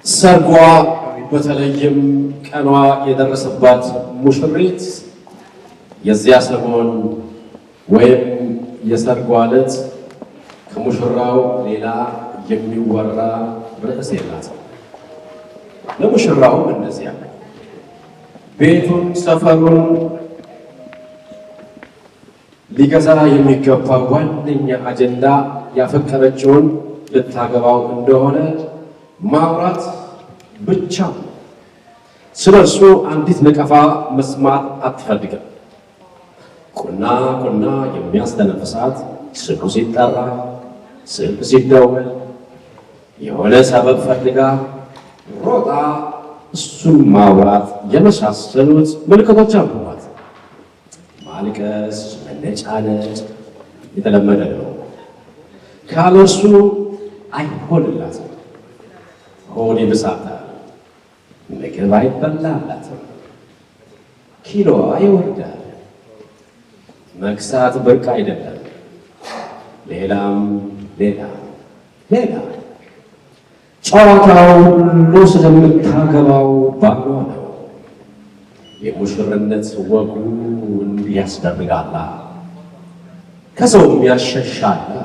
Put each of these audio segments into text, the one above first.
ሰርጓ በተለይም ቀኗ የደረሰባት ሙሽሪት የዚያ ሰሞን ወይም የሰርጓ ዕለት ከሙሽራው ሌላ የሚወራ ርዕስ የላትም። ለሙሽራውም እንደዚያ ቤቱን ሰፈሩን ሊገዛ የሚገባ ዋነኛ አጀንዳ ያፈቀረችውን ልታገባው እንደሆነ ማውራት ብቻ። ስለሱ አንዲት ነቀፋ መስማት አትፈልግም። ቁና የሚያስተነፍሳት ስሙ ሲጠራ፣ ስልክ ሲደወል፣ የሆነ ሰበብ ፈልጋ ሮጣ እሱን ማውራት የመሳሰሉት ምልክቶች አሉባት። ማልቀስ፣ መነጫነጭ የተለመደ ነው። ካለሱ አይሆንላትም። ሆድ ይብሳታል፣ ምግብ አይበላላትም፣ ኪሎዋ ይወርዳል። መክሳት ብርቅ አይደለም። ሌላም ሌላ ጨዋታው ሁሉ ስለምታገባው ባሏ ነው። የሙሽርነት ወጉ እንዲህ ያስደርጋላ፣ ከሰውም ያሸሻላ።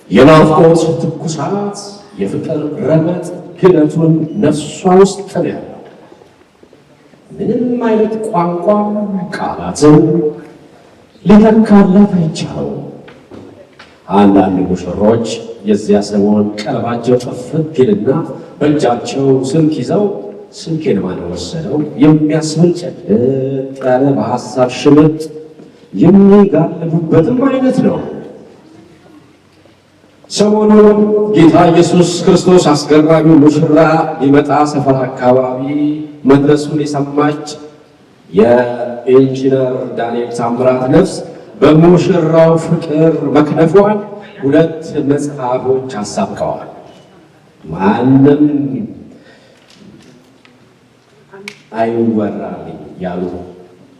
የናፍቆት ትኩሳት፣ የፍቅር ረመጥ ግለቱን ነፍሷ ውስጥ ነው ያለው። ምንም አይነት ቋንቋ ቃላትን ሊተካላት አይቻለው። አንዳንድ ሙሽሮች የዚያ ሰሞን ቀለባቸው ጥፍት ይልና በእጃቸው ስልክ ይዘው ስልኬን ማን ወሰደው የሚያስብል ጨለጥ ያለ በሐሳብ ሽምጥ የሚጋልቡበትም አይነት ነው። ሰሞኑን ጌታ ኢየሱስ ክርስቶስ አስገራሚው ሙሽራ ሊመጣ ሰፈር አካባቢ መድረሱን የሰማች የኢንጂነር ዳንኤል ታምራት ነፍስ በሙሽራው ፍቅር መክነፏን ሁለት መጽሐፎች አሳብቀዋል። ማንም አይወራልኝ ያሉ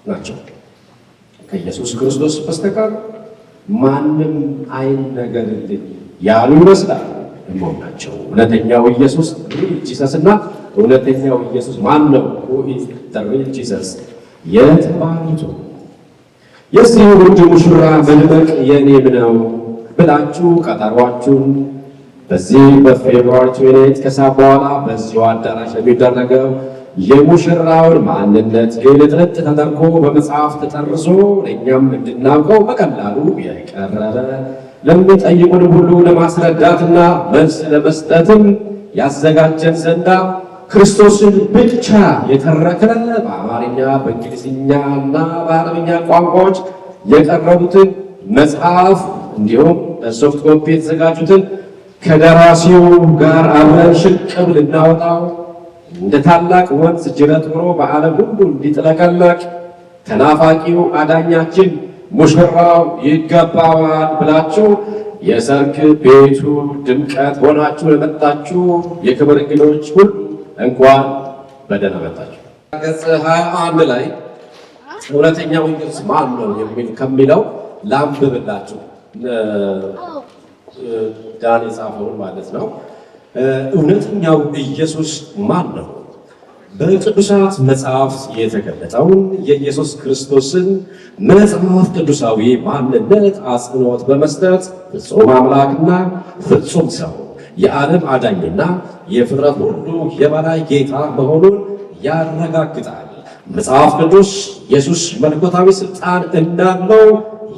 ናቸው። ከኢየሱስ ክርስቶስ በስተቀር ማንም አይነገርልኝ ያሉ ይመስላል። እሞም ናቸው። እውነተኛው ኢየሱስ ጂሰስ እና እውነተኛው ኢየሱስ ማን ነው? ጂሰስ የተባሉት የዚህ ውድ ሙሽራ መልበቅ የኔም ነው ብላችሁ ቀጠሯችሁን በዚህ በፌብሩዋሪ 28 ከሰዓት በኋላ በዚሁ አዳራሽ የሚደረገው የሙሽራውን ማንነት ግልጥልጥ ተደርጎ በመጽሐፍ ተጠርሶ ለእኛም እንድናውቀው በቀላሉ የቀረበ ለሚጠይቁን ሁሉ ለማስረዳትና መልስ ለመስጠትም ያዘጋጀን ዘንዳ ክርስቶስን ብቻ የተረከ በአማርኛ በእንግሊዝኛና በአረብኛ ቋንቋዎች የቀረቡትን መጽሐፍ እንዲሁም በሶፍት ኮፒ የተዘጋጁትን ከደራሲው ጋር አብረን ሽቅብ ልናወጣው እንደ ታላቅ ወንዝ ጅረት ሆኖ በዓለም ሁሉ እንዲጥለቀለቅ ተናፋቂው አዳኛችን ሙሽራው ይገባዋል ብላችሁ የሰርግ ቤቱ ድምቀት ሆናችሁ ለመጣችሁ የክብር እንግዶች ሁሉ እንኳን በደህና መጣችሁ። ገጽ 21 ላይ እውነተኛው ኢየሱስ ማን ነው ከሚለው ላንብብላችሁ። ዳን የጻፈውን ማለት ነው። እውነተኛው ኢየሱስ ማን ነው? በቅዱሳት መጽሐፍት የተገለጠውን የኢየሱስ ክርስቶስን መጽሐፍ ቅዱሳዊ ማንነት አጽንዖት በመስጠት ፍጹም አምላክና ፍጹም ሰው የዓለም አዳኝና የፍጥረት ሁሉ የበላይ ጌታ መሆኑን ያረጋግጣል። መጽሐፍ ቅዱስ ኢየሱስ መለኮታዊ ሥልጣን እንዳለው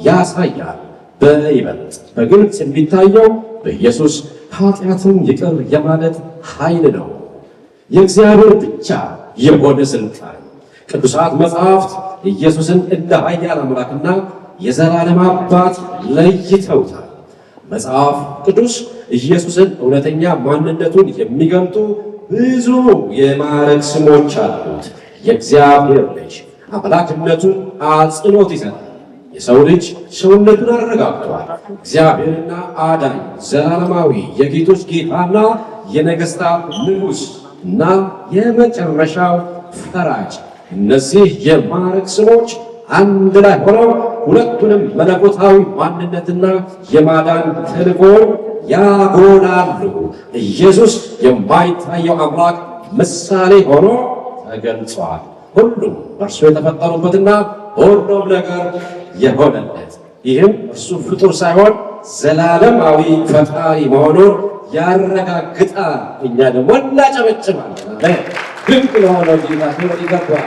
ያሳያል። በይበልጥ በግልጽ የሚታየው በኢየሱስ ኃጢአትን ይቅር የማለት ኃይል ነው። የእግዚአብሔር ብቻ የሆነ ሥልጣን ቅዱሳት መጽሐፍት ኢየሱስን እንደ ኃያል አምላክና የዘላለም አባት ለይተውታል። መጽሐፍ ቅዱስ ኢየሱስን እውነተኛ ማንነቱን የሚገልጡ ብዙ የማዕረግ ስሞች አሉት። የእግዚአብሔር ልጅ አምላክነቱን አጽንዖት ይሰጣል። የሰው ልጅ ሰውነቱን አረጋግጧል። እግዚአብሔርና አዳኝ ዘላለማዊ የጌቶች ጌታና የነገሥታት ንጉሥ እና የመጨረሻው ፈራጅ። እነዚህ የማዕረግ ስሞች አንድ ላይ ሆነው ሁለቱንም መለኮታዊ ማንነትና የማዳን ተልእኮውን ያጎናሉ። ኢየሱስ የማይታየው አምላክ ምሳሌ ሆኖ ተገልጿል። ሁሉም እርሱ የተፈጠሩበትና ሁሉም ነገር የሆነለት፣ ይህም እርሱ ፍጡር ሳይሆን ዘላለማዊ ፈጣሪ መሆኑን ያረጋግጣል። እኛ ደግሞ እናጨበጭባለን። ድንቅ ለሆነው ጌታ ክብር ይገባል።